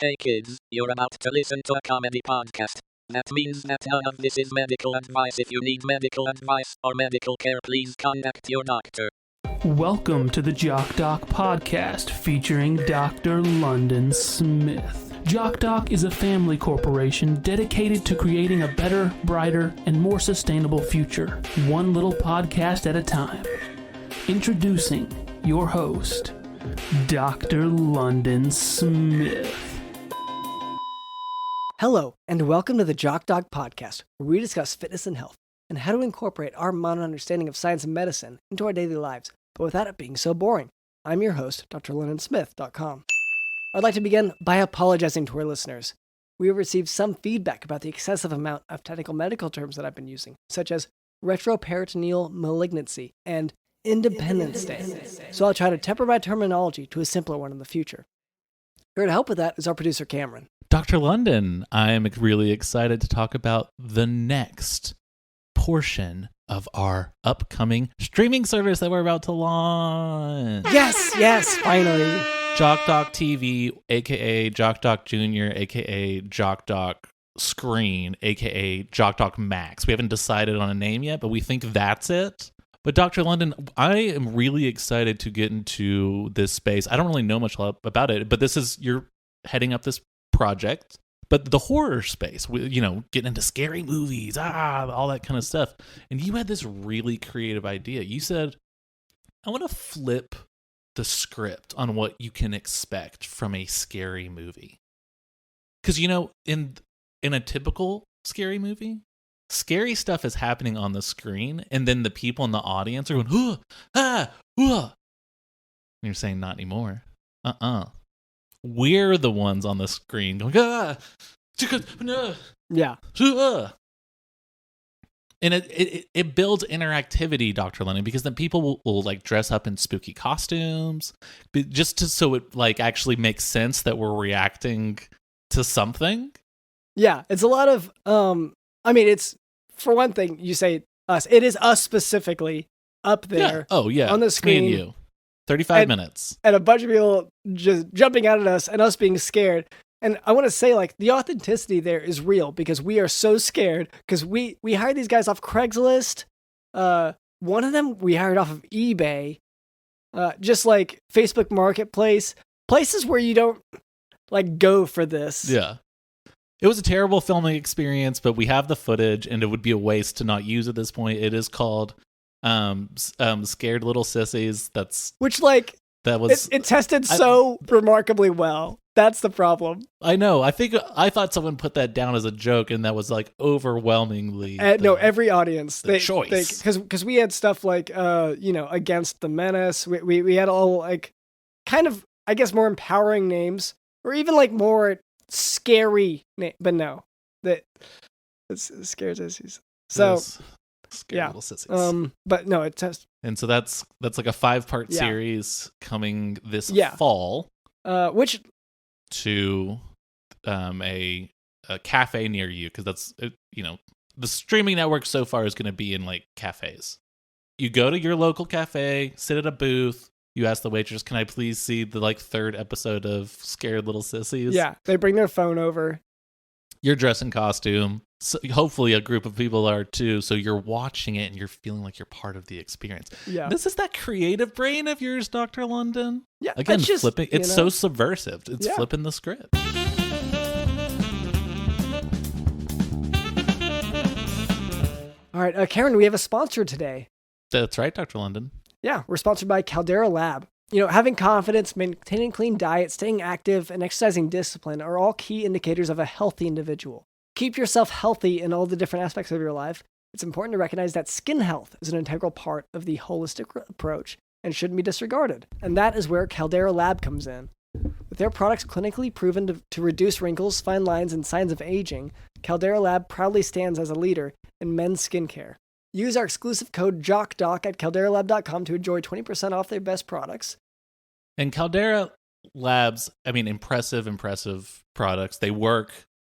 Hey kids, you're about to listen to a comedy podcast. That means that none of this is medical advice. If you need medical advice or medical care, please contact your doctor. Welcome to the Jock podcast featuring Dr. London Smith. Jock is a family corporation dedicated to creating a better, brighter, and more sustainable future, one little podcast at a time. Introducing your host, Dr. London Smith. Hello, and welcome to the Jock podcast, where we discuss fitness and health, and how to incorporate our modern understanding of science and medicine into our daily lives, but without it being so boring. I'm your host, drlondonsmith.com. I'd like to begin by apologizing to our listeners. We have received some feedback about the excessive amount of technical medical terms that I've been using, such as retroperitoneal malignancy and Independence Day. So I'll try to temper my terminology to a simpler one in the future. Here to help with that is our producer, Cameron. Dr. London, I'm really excited to talk about the next portion of our upcoming streaming service that we're about to launch. Yes, finally. Jock TV, aka Jock Jr., aka Jock Screen, aka Jock Max. We haven't decided on a name yet, but we think that's it. But Dr. London, I am really excited to get into this space. I don't really know much about it, but you're heading up this project, but the horror space, getting into scary movies, all that kind of stuff. And you had this really creative idea. You said, I want to flip the script on what you can expect from a scary movie. Because, in a typical scary movie, scary stuff is happening on the screen, and then the people in the audience are going, and you're saying, not anymore. We're the ones on the screen going, no. Yeah. And it builds interactivity, Dr. Lennon, because then people will like dress up in spooky costumes, so it like actually makes sense that we're reacting to something. Yeah, it's a lot of, it's, for one thing, you say us. It is us specifically up there. Yeah. Oh, yeah. On the screen. Me and you. 35 minutes. And a bunch of people just jumping out at us and us being scared. And I want to say, like, the authenticity there is real because we are so scared because we hired these guys off Craigslist. One of them we hired off of eBay. Just like Facebook Marketplace. Places where you don't, like, go for this. Yeah. It was a terrible filming experience, but we have the footage, and it would be a waste to not use at this point. It is called Scared Little Sissies. It tested so remarkably well. That's the problem. I know. I thought someone put that down as a joke, and that was like overwhelmingly every audience the choice. Because we had stuff like Against the Menace. We had all like kind of, I guess, more empowering names, or even like more scary name, but no, it's Scared Sissies. So Scared Little Sissies. But no, it tests. And so that's like a 5-part series coming this fall. Which to a cafe near you, because that's the streaming network so far is going to be in like cafes. You go to your local cafe, sit at a booth. You ask the waitress, can I please see the like 3rd episode of Scared Little Sissies? Yeah, they bring their phone over. You're dressed in costume. So hopefully a group of people are too. So you're watching it and you're feeling like you're part of the experience. Yeah. This is that creative brain of yours, Dr. London. Yeah. Again, flipping. It's so subversive. It's flipping the script. All right, Karen, we have a sponsor today. That's right, Dr. London. Yeah, we're sponsored by Caldera Lab. Having confidence, maintaining a clean diet, staying active, and exercising discipline are all key indicators of a healthy individual. Keep yourself healthy in all the different aspects of your life. It's important to recognize that skin health is an integral part of the holistic approach and shouldn't be disregarded. And that is where Caldera Lab comes in. With their products clinically proven to reduce wrinkles, fine lines, and signs of aging, Caldera Lab proudly stands as a leader in men's skincare. Use our exclusive code JOCKDOC at calderalab.com to enjoy 20% off their best products. And Caldera Labs, impressive products. They work,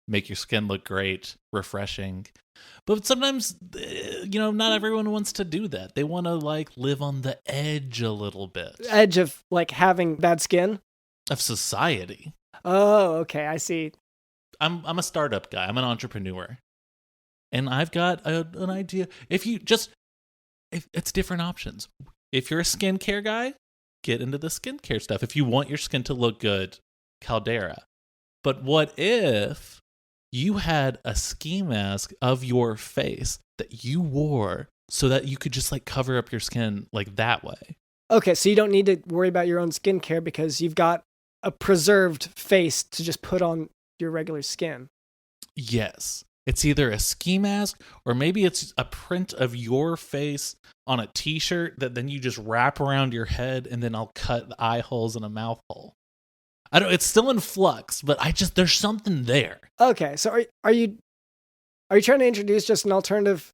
make your skin look great, refreshing. But sometimes, not everyone wants to do that. They want to like live on the edge a little bit. Edge of like having bad skin? Of society. Oh, okay. I see. I'm a startup guy. I'm an entrepreneur. And I've got an idea. If it's different options. If you're a skincare guy, get into the skincare stuff. If you want your skin to look good, Caldera. But what if you had a ski mask of your face that you wore so that you could just like cover up your skin like that way? Okay, so you don't need to worry about your own skincare because you've got a preserved face to just put on your regular skin. Yes. It's either a ski mask or maybe it's a print of your face on a t-shirt that then you just wrap around your head and then I'll cut the eye holes and a mouth hole. It's still in flux, but there's something there. Okay, so are you trying to introduce just an alternative?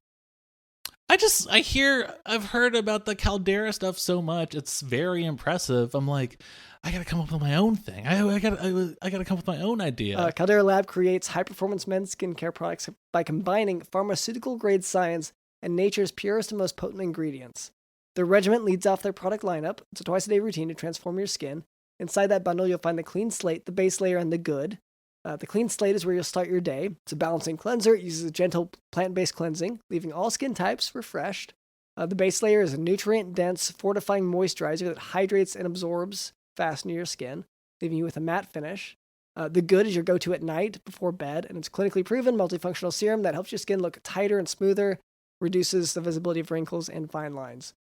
I've heard about the Caldera stuff so much. It's very impressive. I'm like, I gotta come up with my own thing. I gotta come up with my own idea. Caldera Lab creates high-performance men's skincare products by combining pharmaceutical-grade science and nature's purest and most potent ingredients. The regimen leads off their product lineup. It's a twice-a-day routine to transform your skin. Inside that bundle, you'll find the clean slate, the base layer, and the good. The clean slate is where you'll start your day. It's a balancing cleanser. It uses a gentle plant-based cleansing, leaving all skin types refreshed. The base layer is a nutrient-dense, fortifying moisturizer that hydrates and absorbs fast into your skin, leaving you with a matte finish. The good is your go-to at night before bed, and it's clinically proven multifunctional serum that helps your skin look tighter and smoother, reduces the visibility of wrinkles and fine lines.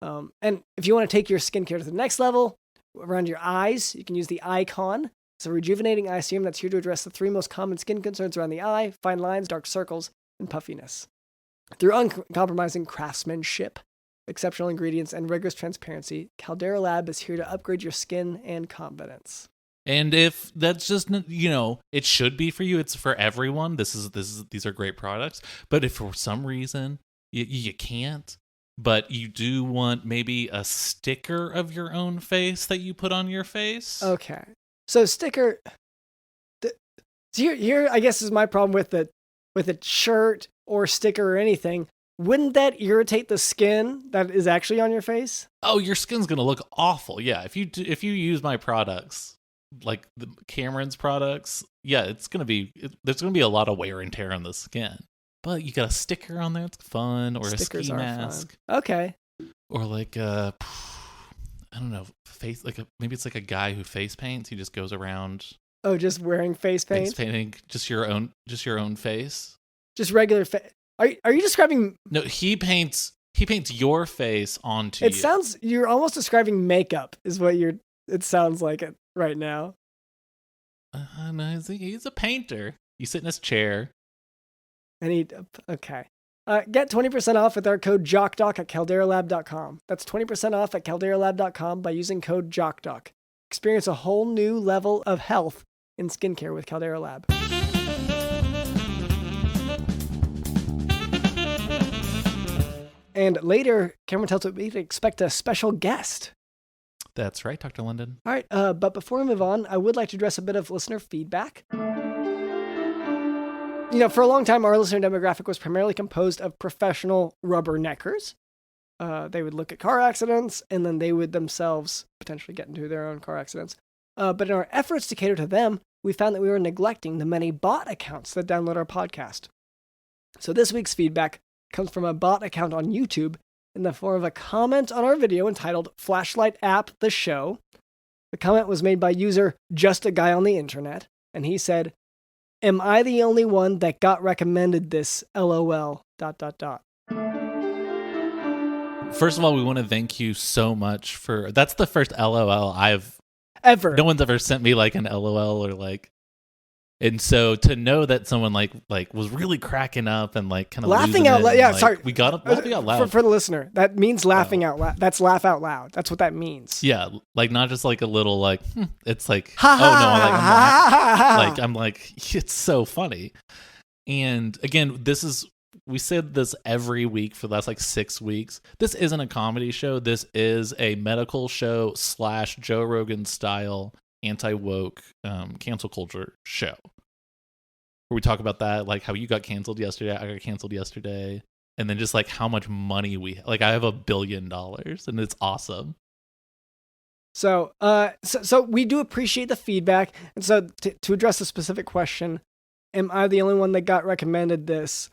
And if you want to take your skincare to the next level, around your eyes, you can use the Icon. It's a rejuvenating eye serum that's here to address the 3 most common skin concerns around the eye: fine lines, dark circles, and puffiness. Through uncompromising craftsmanship, exceptional ingredients, and rigorous transparency, Caldera Lab is here to upgrade your skin and confidence. And if that's just, it should be for you. It's for everyone. These are great products. But if for some reason you can't, but you do want maybe a sticker of your own face that you put on your face. Okay. So sticker, here I guess is my problem with a shirt or sticker or anything. Wouldn't that irritate the skin that is actually on your face? Oh, your skin's gonna look awful. Yeah, if you use my products, like the Cameron's products, yeah, there's gonna be a lot of wear and tear on the skin. But you got a sticker on there, it's fun, or Stickers a ski are mask. Fun. Okay. Or like I don't know, face, maybe it's like a guy who face paints. He just goes around. Oh, just wearing face paint? Face painting just your own face. Just regular face. Are you describing? No, he paints your face onto you. It sounds, you're almost describing makeup is what it sounds like it right now. No, he's a painter. You sit in his chair. Okay. Get 20% off with our code JockDoc at calderalab.com. That's 20% off at calderalab.com by using code JockDoc. Experience a whole new level of health in skincare with Caldera Lab. And later, Cameron tells us we can expect a special guest. That's right, Dr. London. All right, but before we move on, I would like to address a bit of listener feedback. For a long time, our listener demographic was primarily composed of professional rubberneckers. They would look at car accidents, and then they would themselves potentially get into their own car accidents. But in our efforts to cater to them, we found that we were neglecting the many bot accounts that download our podcast. So this week's feedback comes from a bot account on YouTube in the form of a comment on our video entitled Flashlight App The Show. The comment was made by user Just a Guy on the Internet, and he said, "Am I the only one that got recommended this? LOL. ... First of all, we want to thank you so much for... That's the first LOL I've... Ever. No one's ever sent me like an LOL or like... And so to know that someone like was really cracking up and like kind of laughing out loud. Yeah, sorry. We got laughing out loud. For the listener, that means laughing out loud. That's laugh out loud. That's what that means. Yeah, like not just like a little like it's like I'm like it's so funny. And again, we said this every week for the last like 6 weeks. This isn't a comedy show. This is a medical show / Joe Rogan style anti-woke cancel culture show where we talk about that, like how you got canceled yesterday, I got canceled yesterday, and then just like how much money I have $1 billion and it's awesome. So we do appreciate the feedback. And so to address the specific question, am I the only one that got recommended this?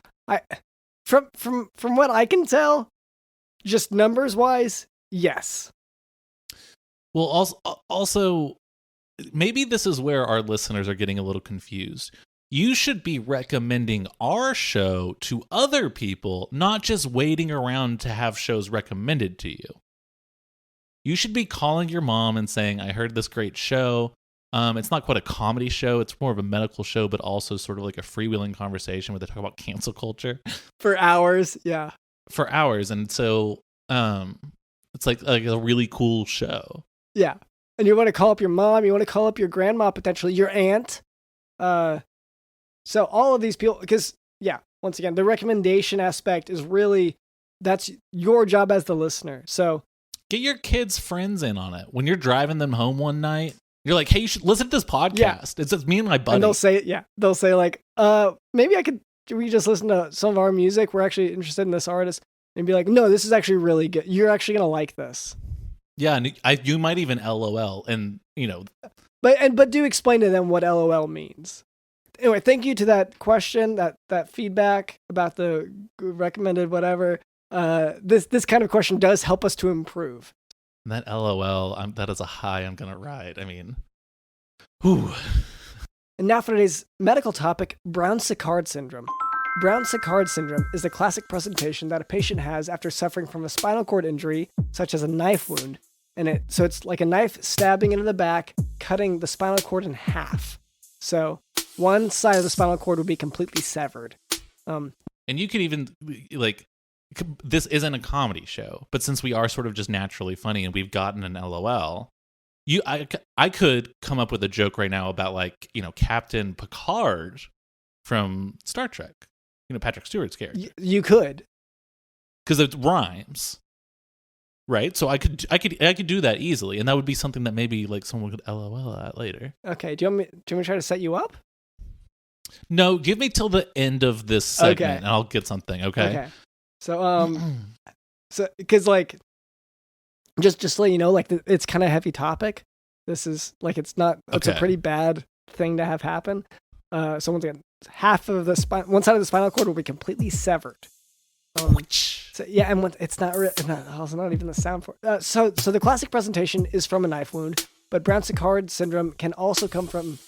From what I can tell, just numbers wise, yes. Well, also, maybe this is where our listeners are getting a little confused. You should be recommending our show to other people, not just waiting around to have shows recommended to you. You should be calling your mom and saying, I heard this great show. It's not quite a comedy show. It's more of a medical show, but also sort of like a freewheeling conversation where they talk about cancel culture. For hours, yeah. For hours. And so it's like a really cool show. Yeah. And you want to call up your mom. You want to call up your grandma, potentially your aunt. So all of these people, because, yeah, once again, the recommendation aspect is really, that's your job as the listener. So get your kids' friends in on it. When you're driving them home one night, you're like, hey, you should listen to this podcast. Yeah. It's just me and my buddy. And they'll say like, maybe we just listen to some of our music. We're actually interested in this artist. And be like, no, this is actually really good. You're actually going to like this. Yeah, and you might even LOL, and But do explain to them what LOL means. Anyway, thank you to that question, that feedback about the recommended whatever. This kind of question does help us to improve. That LOL, that is a high I'm gonna ride. I mean, whew. And now for today's medical topic, Brown-Sequard Syndrome. Brown-Sequard Syndrome is the classic presentation that a patient has after suffering from a spinal cord injury, such as a knife wound. And it's like a knife stabbing into the back, cutting the spinal cord in half. So one side of the spinal cord would be completely severed. And you could even, like, this isn't a comedy show, but since we are sort of just naturally funny and we've gotten an LOL, I could come up with a joke right now about, like, Captain Picard from Star Trek. Patrick Stewart's character. You could, because it rhymes, right? So I could do that easily, and that would be something that maybe like someone could LOL at later. Okay. Do you want me to try to set you up? No, give me till the end of this segment, and I'll get something. Okay. So because like, just to let you know, like it's kind of a heavy topic. This is like it's a pretty bad thing to have happen. So once again, half of one side of the spinal cord will be completely severed. So yeah, and it's not even the sound for it. So the classic presentation is from a knife wound, but Brown-Sequard syndrome can also come from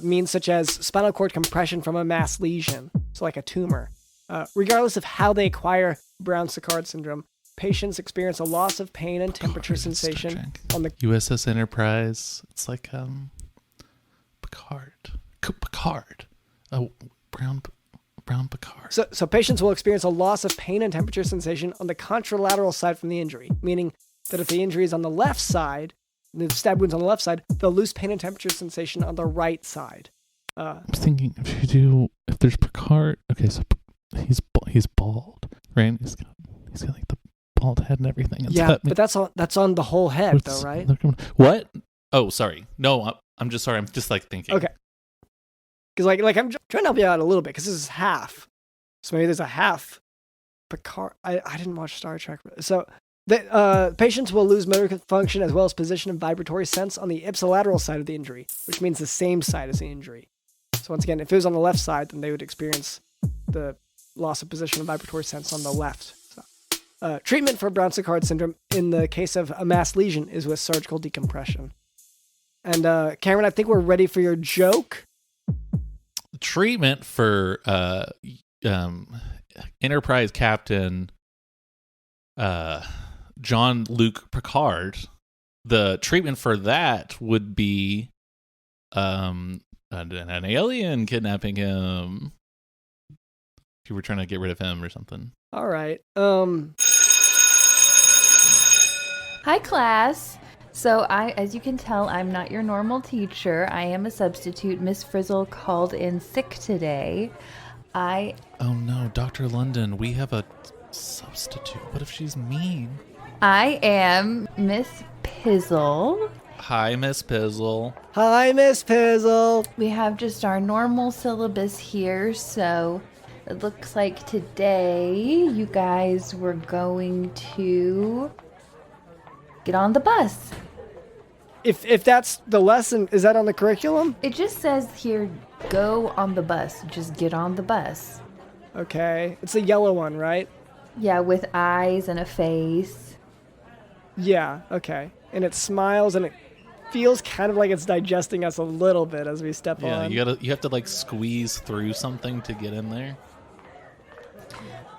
means such as spinal cord compression from a mass lesion, so like a tumor. Regardless of how they acquire Brown-Sequard syndrome, patients experience a loss of pain and temperature sensation on the USS Enterprise. It's like Picard. Oh, Brown Picard. So patients will experience a loss of pain and temperature sensation on the contralateral side from the injury, meaning that if the injury is on the left side, the stab wound's on the left side, they'll lose pain and temperature sensation on the right side. I'm thinking if there's Picard, okay, so he's bald, right? He's got like the bald head and everything. But that's on the whole head, though, right? What? Oh, sorry. No, I'm just sorry. I'm just like thinking. Okay. Because like I'm trying to help you out a little bit because this is half, so maybe there's a half Picard. I didn't watch Star Trek, so the patients will lose motor function as well as position and vibratory sense on the ipsilateral side of the injury, which means the same side as the injury. So once again, if it was on the left side, then they would experience the loss of position and vibratory sense on the left. So, treatment for Brown-Sequard syndrome in the case of a mass lesion is with surgical decompression. And Cameron, I think we're ready for your joke. Treatment for Enterprise Captain Jean-Luc Picard, the treatment for that would be an alien kidnapping him. If you were trying to get rid of him or something. All right. Hi, class. So as you can tell, I'm not your normal teacher. I am a substitute. Miss Frizzle called in sick today. Oh no, Dr. London, we have a substitute. What if she's mean? I am Miss Pizzle. Hi, Miss Pizzle. Hi, Miss Pizzle. We have just our normal syllabus here, so it looks like today you guys were going to get on the bus. if that's the lesson, is that on the curriculum? It just says here, go on the bus. Just get on the bus. Okay. It's a yellow one, right? Yeah, with eyes and a face. Yeah, okay. And it smiles and it feels kind of like it's digesting us a little bit as we step on. Yeah, you have to like squeeze through something to get in there.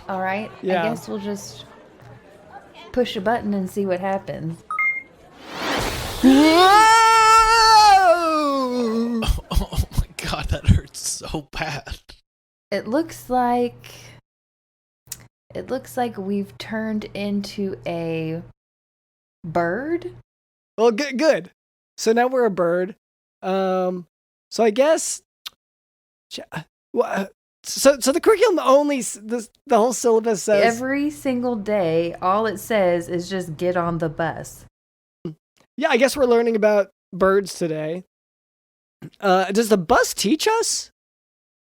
All right. Yeah. I guess we'll just push a button and see what happens. Oh my god, that hurts so bad. It looks like we've turned into a bird. Well, good. So now we're a bird. So I guess. So the curriculum only the whole syllabus says Every single day, all it says is just get on the bus. Yeah, I guess we're learning about birds today. Does the bus teach us?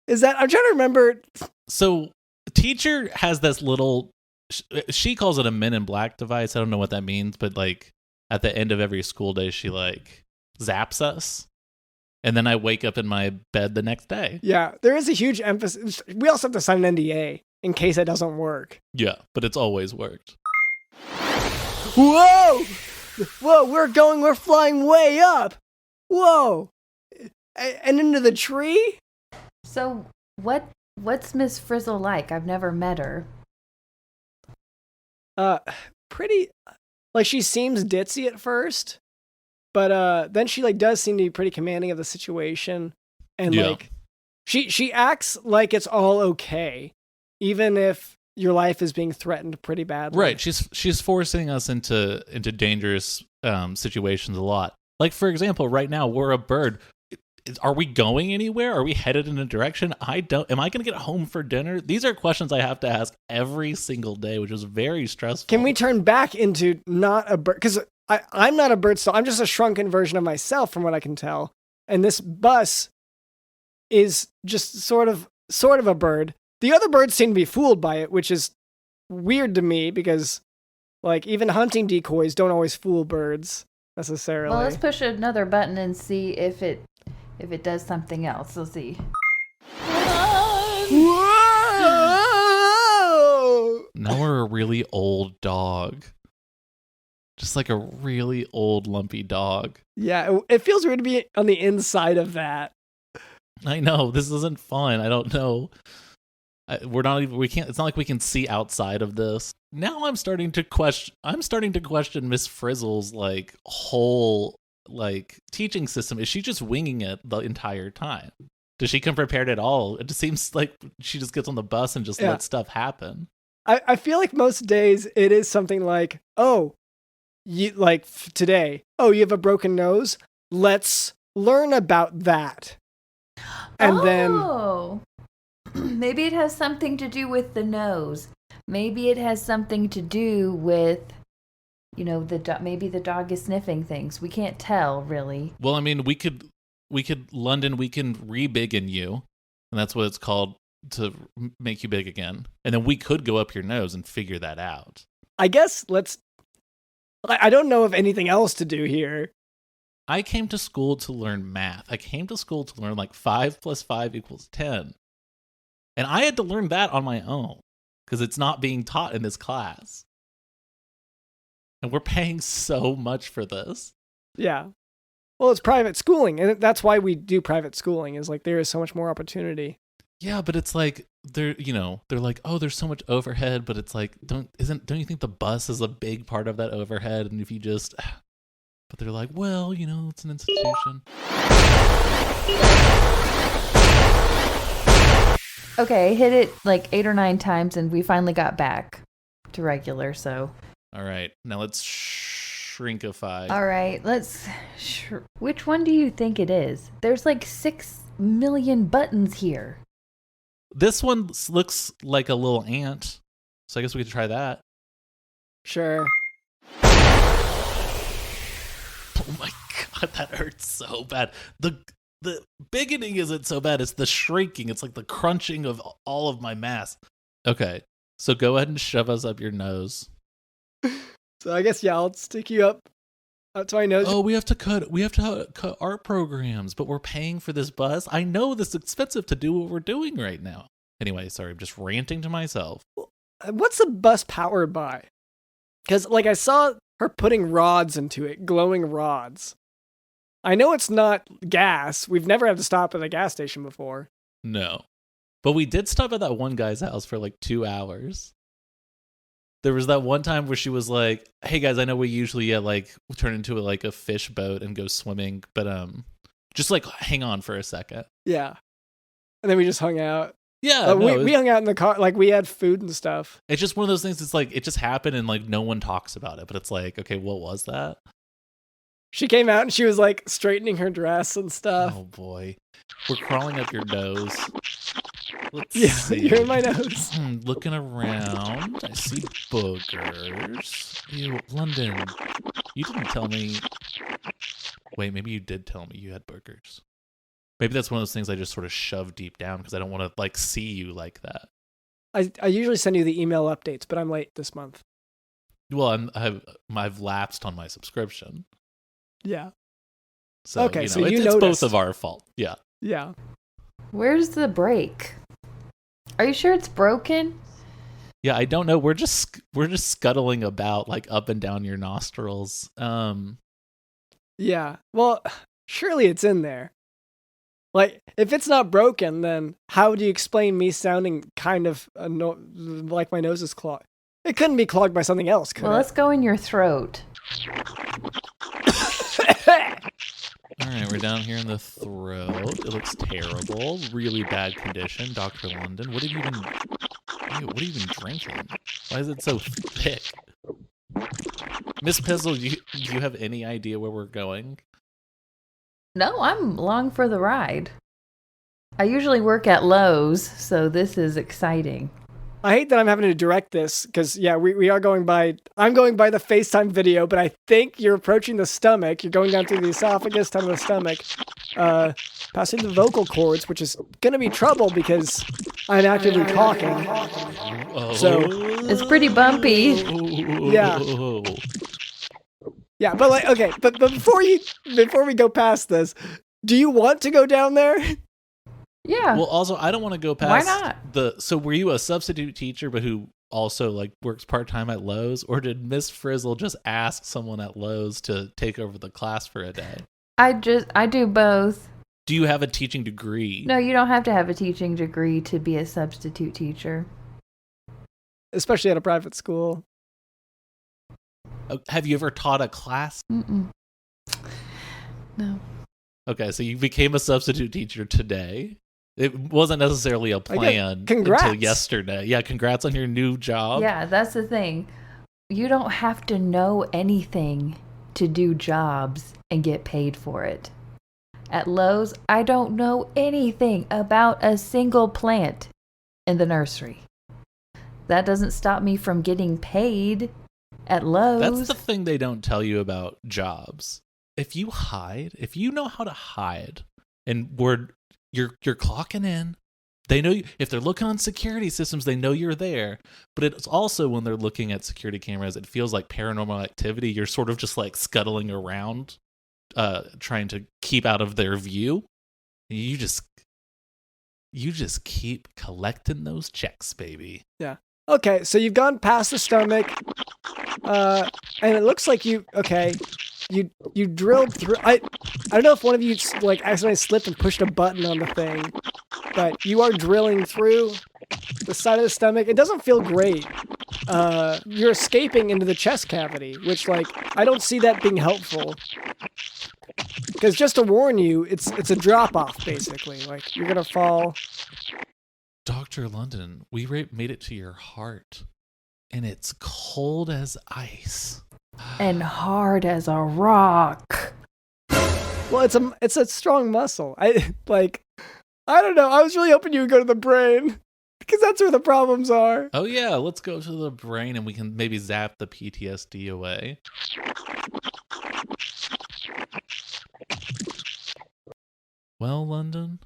Is that I'm trying to remember? So teacher has this little. She calls it a Men in Black device. I don't know what that means, but like at the end of every school day, she like zaps us. And then I wake up in my bed the next day. Yeah, there is a huge emphasis. We also have to sign an NDA in case it doesn't work. Yeah, but it's always worked. Whoa! We're flying way up. Whoa! And into the tree? So what's Miss Frizzle like? I've never met her. Pretty, like she seems ditzy at first. But then she like does seem to be pretty commanding of the situation, and like she acts like it's all okay, even if your life is being threatened pretty badly. Right. She's forcing us into dangerous situations a lot. Like for example, right now we're a bird. Are we going anywhere? Are we headed in a direction? Am I going to get home for dinner? These are questions I have to ask every single day, which is very stressful. Can we turn back into not a bird? Because I'm not a bird still. I'm just a shrunken version of myself from what I can tell. And this bus is just sort of a bird. The other birds seem to be fooled by it, which is weird to me because like even hunting decoys don't always fool birds necessarily. Well, let's push another button and see if it does something else. We'll see. Whoa! Now we're a really old dog. Just like a really old, lumpy dog. Yeah, it feels weird to be on the inside of that. I know, this isn't fun. I don't know. It's not like we can see outside of this. Now I'm starting to question Miss Frizzle's like whole like teaching system. Is she just winging it the entire time? Does she come prepared at all? It just seems like she just gets on the bus and just lets stuff happen. I feel like most days it is something like, today, you have a broken nose? Let's learn about that. And then maybe it has something to do with the nose. Maybe it has something to do with, maybe the dog is sniffing things. We can't tell, really. Well, I mean, we can re-biggen you, and that's what it's called, to make you big again. And then we could go up your nose and figure that out. I guess I don't know of anything else to do here. I came to school to learn math. I came to school to learn like 5 + 5 = 10. And I had to learn that on my own because it's not being taught in this class. And we're paying so much for this. Yeah. Well, it's private schooling, and that's why we do private schooling, is like there is so much more opportunity. Yeah, but it's like they're like, oh, there's so much overhead, but it's like don't you think the bus is a big part of that overhead? And if you just but they're like, well, it's an institution. Okay, hit it like 8 or 9 times and we finally got back to regular, so. All right, now let's shrinkify. All right, which one do you think it is? There's like 6 million buttons here. This one looks like a little ant, so I guess we could try that. Sure. Oh my god, that hurts so bad. The biggening isn't so bad, it's the shrinking. It's like the crunching of all of my mass. Okay, so go ahead and shove us up your nose. So I guess, I'll stick you up Up to my nose. Oh, we have to cut art programs, but we're paying for this bus. I know this is expensive to do what we're doing right now. Anyway, sorry, I'm just ranting to myself. What's the bus powered by? Because, like, I saw her putting rods into it, glowing rods. I know it's not gas. We've never had to stop at a gas station before. No. But we did stop at that one guy's house for like 2 hours. There was that one time where she was like, hey guys, I know we usually turn into like a fish boat and go swimming, but just like hang on for a second. Yeah. And then we just hung out. Yeah. We hung out in the car, like we had food and stuff. It's just one of those things, it's like it just happened and like no one talks about it, but it's like, okay, what was that? She came out and she was like straightening her dress and stuff. Oh boy. We're crawling up your nose. Let's see. You're in my nose. Looking around, I see boogers. Ew, London, you didn't tell me. Wait, maybe you did tell me you had boogers. Maybe that's one of those things I just sort of shove deep down because I don't want to like see you like that. I usually send you the email updates, but I'm late this month. Well, I've lapsed on my subscription. Yeah. So, okay, so it's both of our fault. Yeah. Yeah. Where's the brake? Are you sure it's broken? Yeah, I don't know. We're just scuttling about like up and down your nostrils. Yeah. Well, surely it's in there. Like, if it's not broken, then how do you explain me sounding kind of like my nose is clogged? It couldn't be clogged by something else, could it? Well, let's go in your throat. All right, we're down here in the throat. It looks terrible. Really bad condition. Dr. London, what have you been drinking? Why is it so thick? Miss Pizzle, do you have any idea where we're going? No, I'm along for the ride. I usually work at Lowe's, so this is exciting. I hate that I'm having to direct this because, yeah, we are going by... I'm going by the FaceTime video, but I think you're approaching the stomach. You're going down through the esophagus, down to the stomach, passing the vocal cords, which is going to be trouble because I'm actively talking. So it's pretty bumpy. Yeah. Yeah, but like, okay, but before we go past this, do you want to go down there? Yeah. Well, also, I don't want to go past. Why not? So were you a substitute teacher, but who also like works part-time at Lowe's, or did Miss Frizzle just ask someone at Lowe's to take over the class for a day? I do both. Do you have a teaching degree? No, you don't have to have a teaching degree to be a substitute teacher. Especially at a private school. Have you ever taught a class? Mm-mm. No. Okay, so you became a substitute teacher today. It wasn't necessarily a plan until yesterday. Yeah, congrats on your new job. Yeah, that's the thing. You don't have to know anything to do jobs and get paid for it. At Lowe's, I don't know anything about a single plant in the nursery. That doesn't stop me from getting paid at Lowe's. That's the thing they don't tell you about jobs. If you know how to hide, and you're clocking in, they know you. If they're looking on security systems, they know you're there. But it's also when they're looking at security cameras, it feels like paranormal activity. You're sort of just like scuttling around, trying to keep out of their view. You just keep collecting those checks, baby. Yeah. Okay, so you've gone past the stomach, and it looks like you drilled through. I don't know if one of you like accidentally slipped and pushed a button on the thing, but you are drilling through the side of the stomach. It doesn't feel great. You're escaping into the chest cavity, which like I don't see that being helpful. Because just to warn you, it's a drop off basically. Like you're gonna fall. Dr. London, we made it to your heart, and it's cold as ice. And hard as a rock. Well, it's a strong muscle. I don't know. I was really hoping you would go to the brain because that's where the problems are. Oh yeah, let's go to the brain and we can maybe zap the PTSD away. Well, London,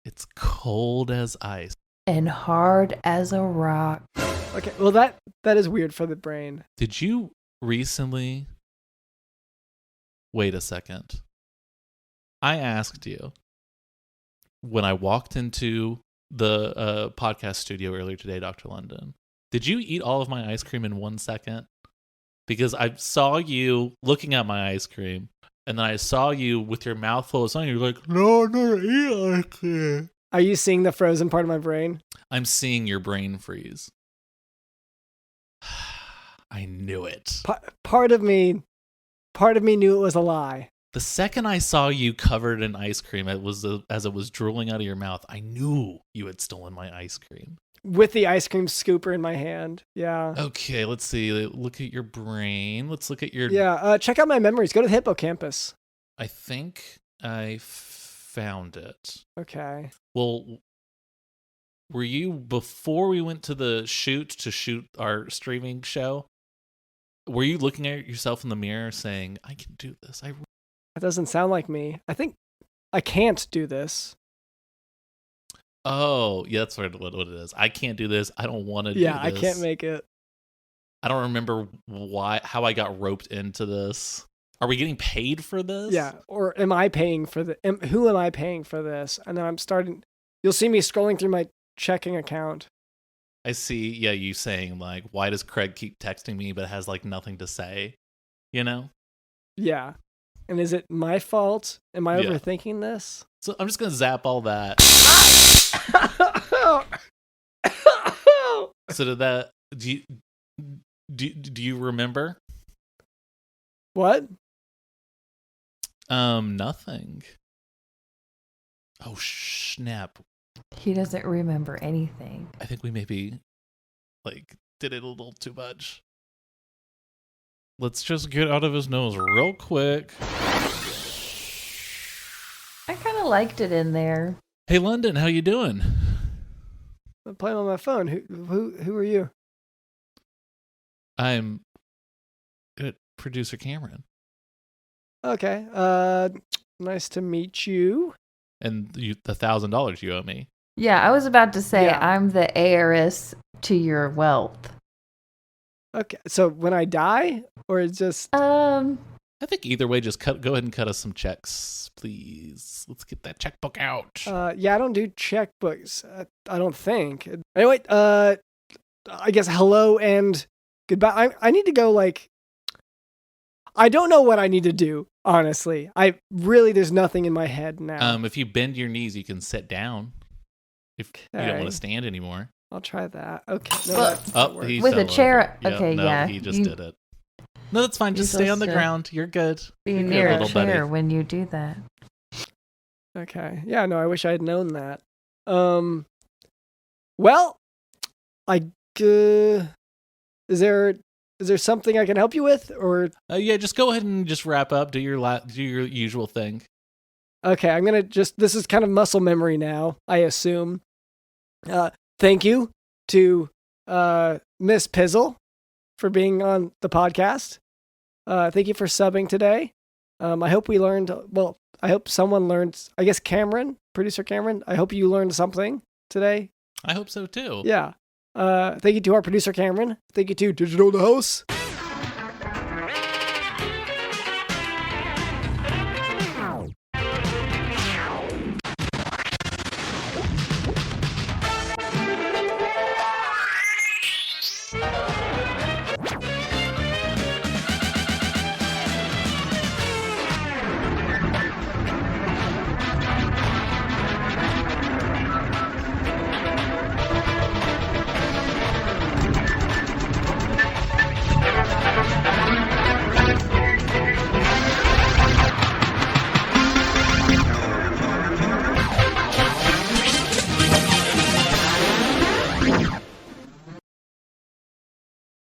it's cold as ice. And hard as a rock. Okay, well that is weird for the brain. Did you recently Wait a second. I asked you when I walked into the podcast studio earlier today, Dr. London, did you eat all of my ice cream in 1 second? Because I saw you looking at my ice cream, and then I saw you with your mouth full of something. You're like, no, I'm not eating ice cream. Are you seeing the frozen part of my brain? I'm seeing your brain freeze. I knew it. Part of me knew it was a lie. The second I saw you covered in ice cream, as it was drooling out of your mouth, I knew you had stolen my ice cream. With the ice cream scooper in my hand. Yeah. Okay, let's see. Look at your brain. Let's look at your... Yeah, check out my memories. Go to the hippocampus. I think I found it. Okay. Well, were you, before we went to the shoot our streaming show, were you looking at yourself in the mirror saying, I can do this? That doesn't sound like me. I think I can't do this. Oh, yeah, that's what it is. I can't do this. I don't want to do this. Yeah, I can't make it. I don't remember how I got roped into this. Are we getting paid for this? Yeah, or am I paying for who am I paying for this? And then you'll see me scrolling through my checking account. I see, yeah, you saying, like, why does Craig keep texting me but has, like, nothing to say? You know? Yeah. And is it my fault? Am I overthinking this? So I'm just going to zap all that. So did that... Do you remember? What? Nothing. Oh, snap. He doesn't remember anything. I think we maybe, did it a little too much. Let's just get out of his nose real quick. I kind of liked it in there. Hey, London, how you doing? I'm playing on my phone. Who are you? I'm good, producer Cameron. Okay. Nice to meet you. And the $1,000 you owe me. Yeah, I was about to say Yeah. I'm the heiress to your wealth. Okay. So when I die, or it's just I think either way, just go ahead and cut us some checks, please. Let's get that checkbook out. yeah, I don't do checkbooks. I don't think. Anyway, I guess hello and goodbye. I need to go. I don't know what I need to do. Honestly, there's nothing in my head now. If you bend your knees, you can sit down. If you don't want to stand anymore. I'll try that. Okay. No, Well, that doesn't work. He with fell a chair. over. Okay, no, yeah. He just did it. No, that's fine. Just You're stay on the supposed to ground. You're good. Be You're good, near a little buddy. chair when you do that. Okay. Yeah, no, I wish I had known that. Well, is there something I can help you with, or? Yeah, just go ahead and just wrap up. Do your usual thing. Okay, I'm gonna this is kind of muscle memory now, I assume. Thank you to Miss Pizzle for being on the podcast. Thank you for subbing today. I hope we learned, I hope someone learned, I guess Cameron, producer Cameron, I hope you learned something today. I hope so too. Yeah. Thank you to our producer Cameron. Thank you to Digital the Host.